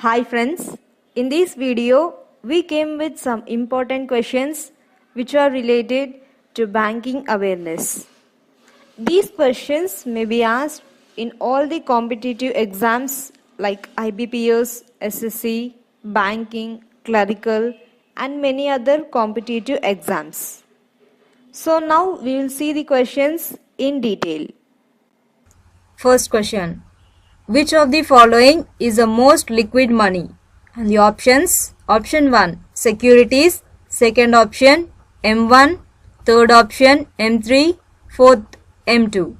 Hi friends, in this video we came with some important questions which are related to banking awareness. These questions may be asked in all the competitive exams like IBPS, SSC, banking, clerical and many other competitive exams. So now we will see the questions in detail. First question. Which of the following is the most liquid money? And the options. Option 1. Securities. Second option M1. Third option M3. Fourth M2.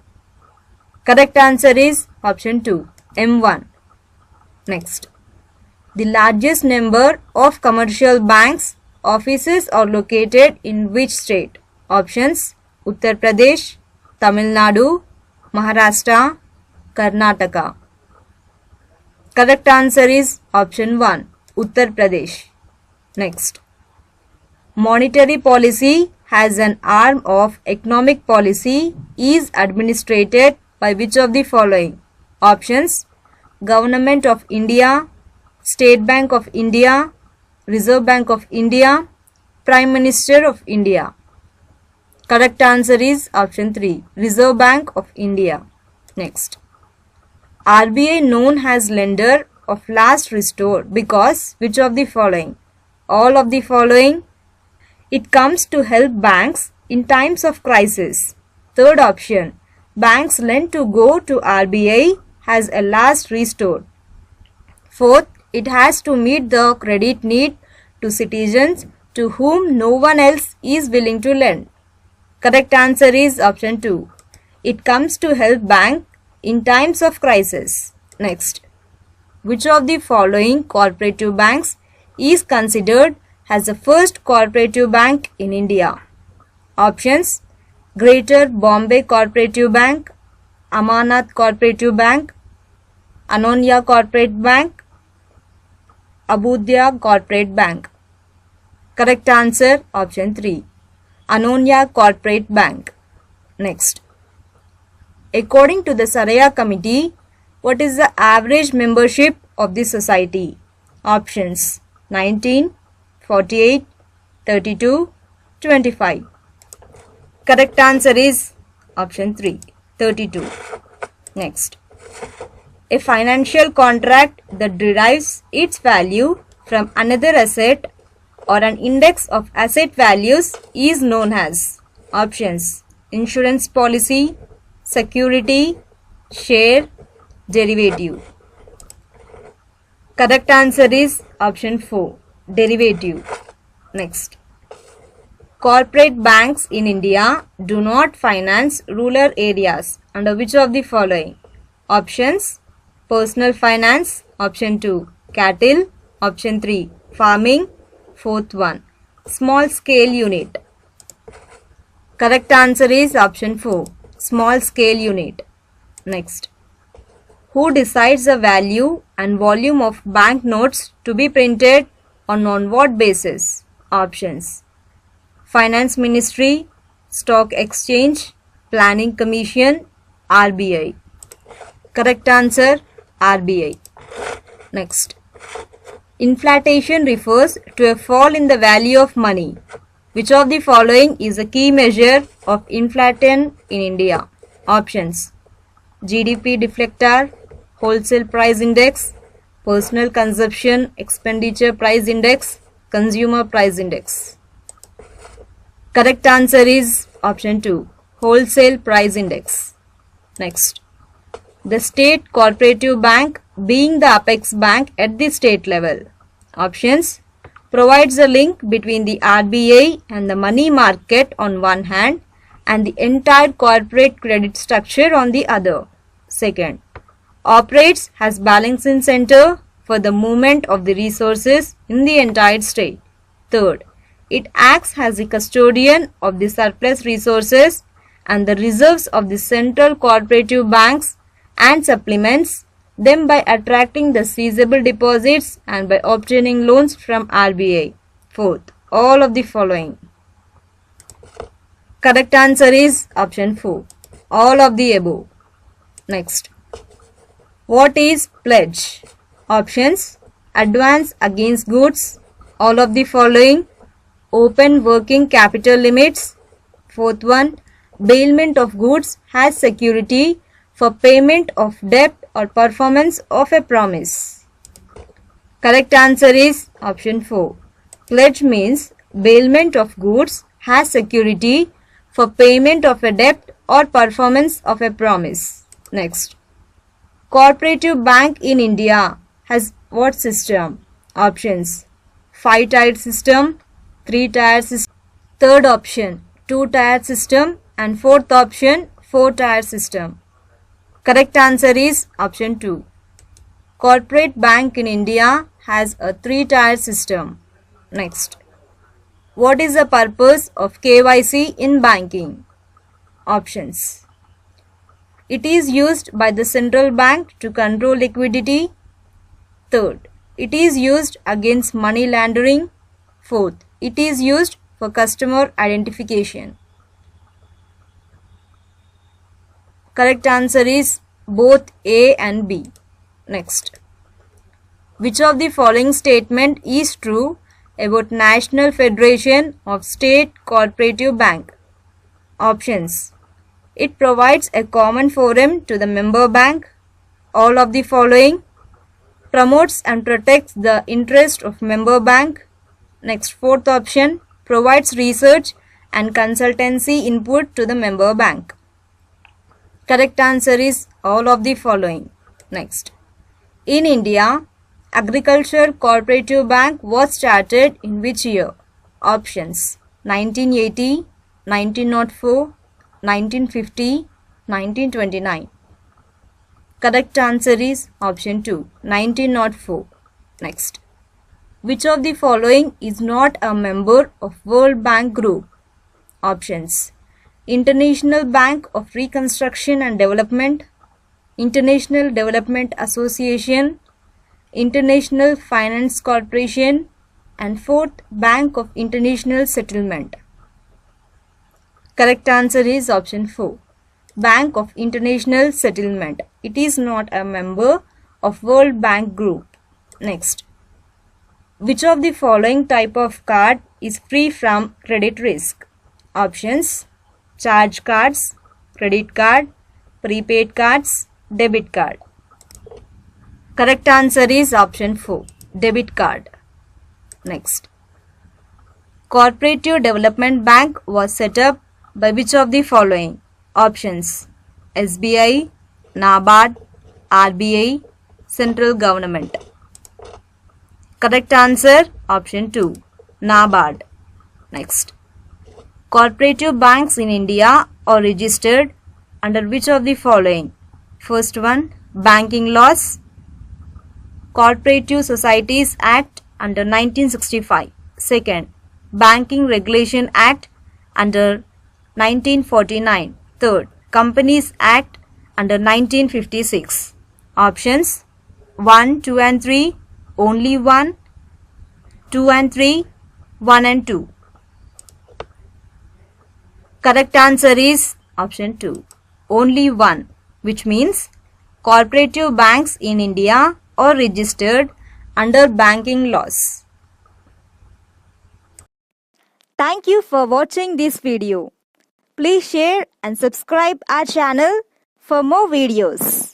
Correct answer is option 2. M1. Next. The largest number of commercial banks offices are located in which state? Options. Uttar Pradesh, Tamil Nadu, Maharashtra, Karnataka. Correct answer is option 1. Uttar Pradesh. Next. Monetary policy has an arm of economic policy is administered by which of the following? Options. Government of India, State Bank of India, Reserve Bank of India, Prime Minister of India. Correct answer is option 3. Reserve Bank of India. Next. RBI known as lender of last resort because which of the following? All of the following. It comes to help banks in times of crisis. Third option. Banks lend to go to RBI as a last resort. Fourth, it has to meet the credit need to citizens to whom no one else is willing to lend. Correct answer is option 2. It comes to help bank in times of crisis. Next. Which of the following cooperative banks is considered as the first cooperative bank in India? Options. Greater Bombay Cooperative Bank, Amanat Cooperative Bank, Anonya Corporate Bank, Abudya Corporate Bank. Correct answer option 3. Anonya Corporate Bank. Next. According to the Saraya Committee, what is the average membership of the society? Options 19, 48, 32, 25. Correct answer is option 3, 32. Next. A financial contract that derives its value from another asset or an index of asset values is known as options. Insurance policy, security, share, derivative. Correct answer is option 4. Derivative. Next. Corporate banks in India do not finance rural areas under which of the following? Options. Personal finance. Option 2. Cattle. Option 3. Farming. Fourth one. Small scale unit. Correct answer is option 4. Small scale unit. Next. Who decides the value and volume of banknotes to be printed on what basis? Options. Finance Ministry, Stock Exchange, Planning Commission, RBI. Correct answer RBI. Next. Inflation refers to a fall in the value of money. Which of the following is a key measure of inflation in India? Options. GDP deflator, Wholesale Price Index, Personal Consumption Expenditure Price Index, Consumer Price Index. Correct answer is option 2. Wholesale Price Index. Next. The State Cooperative Bank being the apex bank at the state level. Options. Provides a link between the RBI and the money market on one hand and the entire corporate credit structure on the other. Second. Operates as balancing center for the movement of the resources in the entire state. Third. It acts as the custodian of the surplus resources and the reserves of the central cooperative banks and supplements them by attracting the seizable deposits and by obtaining loans from RBI. Fourth, all of the following. Correct answer is option 4. All of the above. Next. What is pledge? Options. advance against goods, all of the following, open working capital limits. Fourth one, bailment of goods has security for payment of debt or performance of a promise. Correct answer is option 4. Pledge means bailment of goods has security for payment of a debt or performance of a promise. Next. Cooperative bank in India has what system? Options: 5-tiered system, 3-tiered system, third option 2-tiered system, and fourth option 4-tiered system. Correct answer is option 2. Corporate bank in India has a 3-tiered system. Next. What is the purpose of KYC in banking? Options: it is used by the central bank to control liquidity. Third, it is used against money laundering. Fourth, it is used for customer identification. Correct answer is both A and B. Next. Which of the following statement is true about National Federation of State Cooperative Bank? Options: it provides a common forum to the member bank. All of the following, promotes and protects the interest of member bank. Next, fourth option, provides research and consultancy input to the member bank. Correct answer is all of the following. Next, in India, Agriculture Cooperative Bank was started in which year? Options: 1980, 1904, 1950, 1929. Correct answer is option 2, 1904. Next. Which of the following is not a member of World Bank Group? Options: International Bank of Reconstruction and Development, International Development Association, International Finance Corporation, and fourth, Bank of International Settlement. Correct answer is option 4, Bank of International Settlement. It is not a member of World Bank Group. Next. Which of the following type of card is free from credit risk? Options: charge cards, credit card, prepaid cards, debit card. Correct answer is option 4, debit card. Next. Cooperative Development Bank was set up by which of the following? Options: SBI, NABARD, RBI, Central Government. Correct answer option 2, NABARD. Next. Cooperative banks in India are registered under which of the following? First one, banking laws. Cooperative Societies Act under 1965. Second, Banking Regulation Act under 1949. Third, Companies Act under 1956. Options: 1, 2 and 3, only 1, 2 and 3, 1 and 2. Correct answer is option 2, only 1, which means cooperative banks in India are registered under banking laws. Thank you for watching this video. Please share and subscribe our channel for more videos.